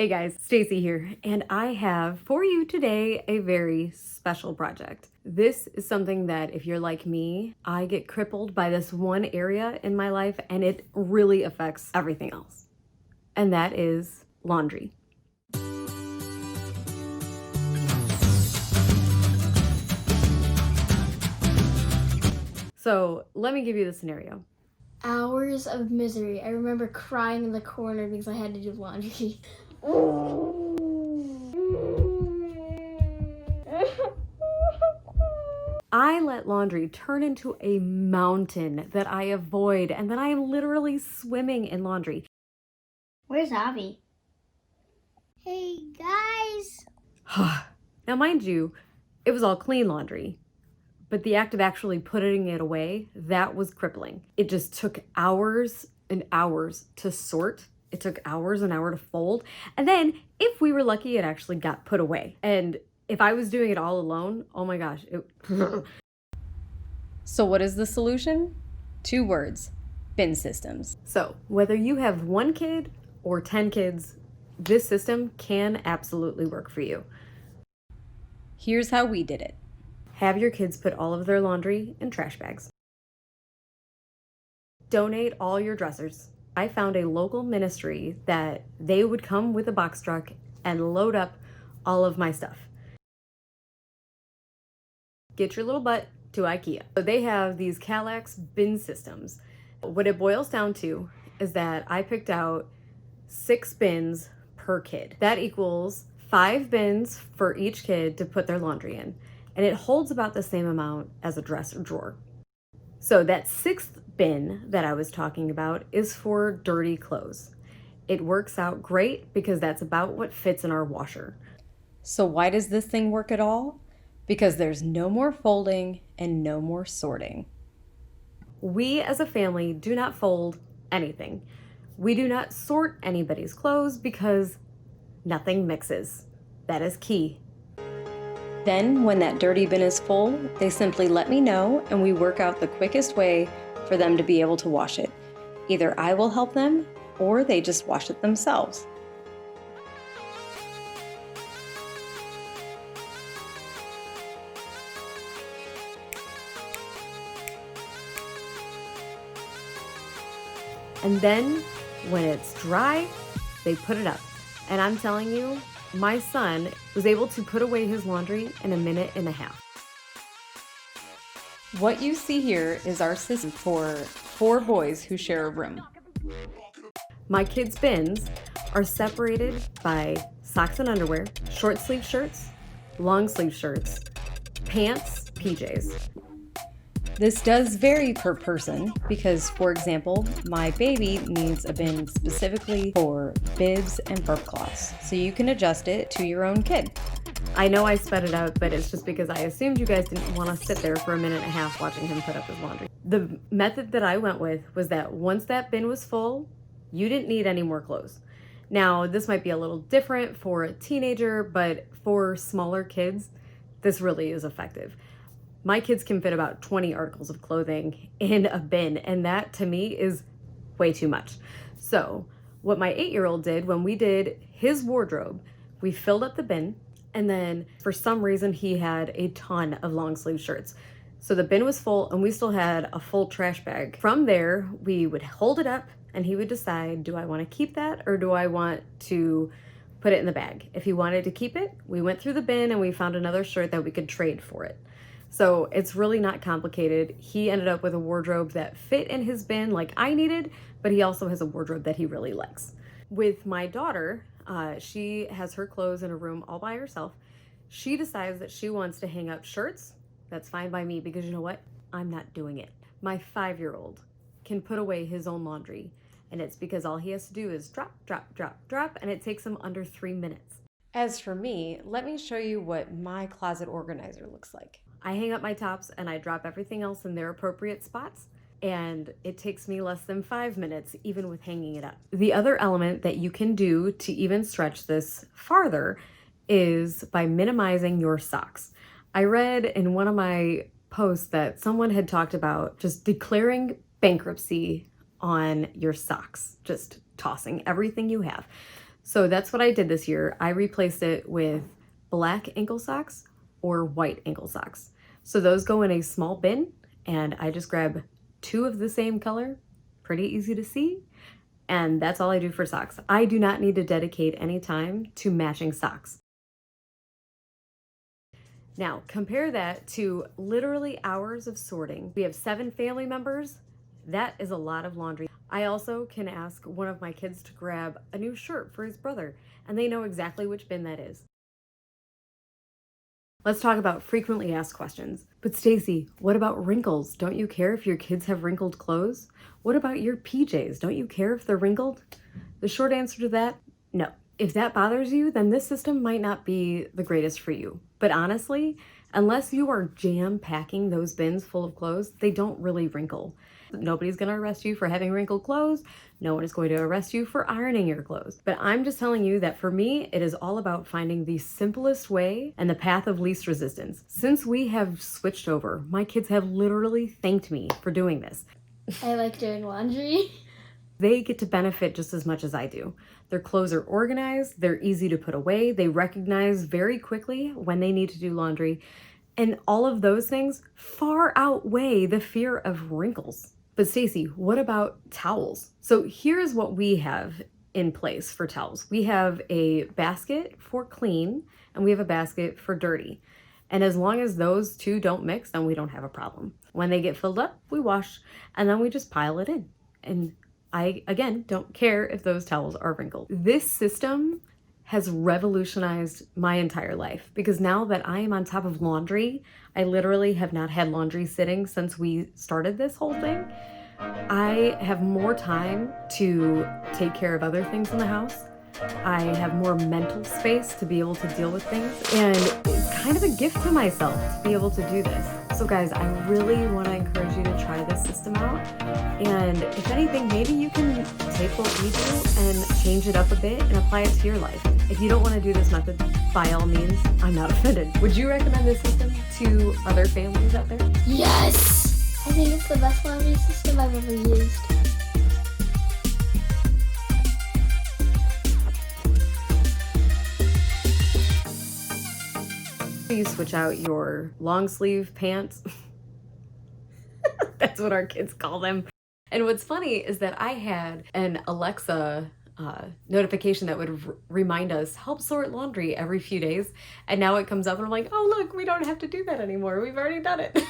Hey guys, Stacy here, and I have for you today a very special project. This is something that if you're like me, I get crippled by this one area in my life and it really affects everything else. And that is laundry. So let me give you the scenario. Hours of misery. I remember crying in the corner because I had to do laundry. I let laundry turn into a mountain that I avoid, and then I am literally swimming in laundry. Where's Avi? Hey guys! Now, mind you, it was all clean laundry, but the act of actually putting it away, that was crippling. It just took hours and hours to sort. It took hours and hours to fold. And then if we were lucky, it actually got put away. And if I was doing it all alone, oh my gosh. So what is the solution? 2 words: bin systems. So whether you have 1 kid or 10 kids, this system can absolutely work for you. Here's how we did it. Have your kids put all of their laundry in trash bags. Donate all your dressers. I found a local ministry that they would come with a box truck and load up all of my stuff. Get your little butt to IKEA. So they have these Kallax bin systems. What it boils down to is that I picked out 6 bins per kid. That equals 5 bins for each kid to put their laundry in. And it holds about the same amount as a dresser drawer. So that 6th bin that I was talking about is for dirty clothes. It works out great because that's about what fits in our washer. So why does this thing work at all? Because there's no more folding and no more sorting. We as a family do not fold anything. We do not sort anybody's clothes because nothing mixes. That is key. Then, when that dirty bin is full, they simply let me know and we work out the quickest way for them to be able to wash it. Either I will help them or they just wash it themselves. And then when it's dry, they put it up. And I'm telling you, my son was able to put away his laundry in a minute and a half. What you see here is our system for 4 boys who share a room. My kids' bins are separated by socks and underwear, short sleeve shirts, long sleeve shirts, pants, PJs. This does vary per person because, for example, my baby needs a bin specifically for bibs and burp cloths, so you can adjust it to your own kid. I know I sped it out, but it's just because I assumed you guys didn't want to sit there for a minute and a half watching him put up his laundry. The method that I went with was that once that bin was full, you didn't need any more clothes. Now, this might be a little different for a teenager, but for smaller kids, this really is effective. My kids can fit about 20 articles of clothing in a bin, and that to me is way too much. So what my 8-year-old did when we did his wardrobe, we filled up the bin, and then for some reason he had a ton of long sleeve shirts. So the bin was full and we still had a full trash bag. From there, we would hold it up and he would decide, do I want to keep that or do I want to put it in the bag? If he wanted to keep it, we went through the bin and we found another shirt that we could trade for it. So it's really not complicated. He ended up with a wardrobe that fit in his bin like I needed, but he also has a wardrobe that he really likes. With my daughter, she has her clothes in a room all by herself. She decides that she wants to hang up shirts. That's fine by me because you know what? I'm not doing it. My 5-year-old can put away his own laundry, and it's because all he has to do is drop, drop, drop, drop, and it takes him under 3 minutes. As for me, let me show you what my closet organizer looks like. I hang up my tops and I drop everything else in their appropriate spots, and it takes me less than 5 minutes even with hanging it up. The other element that you can do to even stretch this farther is by minimizing your socks. I read in one of my posts that someone had talked about just declaring bankruptcy on your socks, just tossing everything you have. So that's what I did this year. I replaced it with black ankle socks or white ankle socks. So those go in a small bin, and I just grab 2 of the same color, pretty easy to see, and that's all I do for socks. I do not need to dedicate any time to matching socks. Now, compare that to literally hours of sorting. We have 7 family members. That is a lot of laundry. I also can ask one of my kids to grab a new shirt for his brother, and they know exactly which bin that is. Let's talk about frequently asked questions. But Stacy, what about wrinkles? Don't you care if your kids have wrinkled clothes? What about your PJs? Don't you care if they're wrinkled? The short answer to that, no. If that bothers you, then this system might not be the greatest for you. But honestly, unless you are jam-packing those bins full of clothes, they don't really wrinkle. Nobody's gonna arrest you for having wrinkled clothes. No one is going to arrest you for ironing your clothes. But I'm just telling you that for me, it is all about finding the simplest way and the path of least resistance. Since we have switched over, my kids have literally thanked me for doing this. I like doing laundry. They get to benefit just as much as I do. Their clothes are organized, they're easy to put away, they recognize very quickly when they need to do laundry, and all of those things far outweigh the fear of wrinkles. But Stacy, what about towels? So here's what we have in place for towels. We have a basket for clean and we have a basket for dirty. And as long as those 2 don't mix, then we don't have a problem. When they get filled up, we wash and then we just pile it in. And I, again, don't care if those towels are wrinkled. This system has revolutionized my entire life because now that I am on top of laundry, I literally have not had laundry sitting since we started this whole thing. I have more time to take care of other things in the house. I have more mental space to be able to deal with things, and it's kind of a gift to myself to be able to do this. So guys, I really want to encourage you to try this system out, and if anything, maybe you can take what we do and change it up a bit and apply it to your life. If you don't want to do this method, by all means, I'm not offended. Would you recommend this system to other families out there? Yes! I think it's the best laundry system I've ever used. You switch out your long sleeve pants. That's what our kids call them. And what's funny is that I had an Alexa notification that would remind us, help sort laundry every few days. And now it comes up and I'm like, oh, look, we don't have to do that anymore. We've already done it.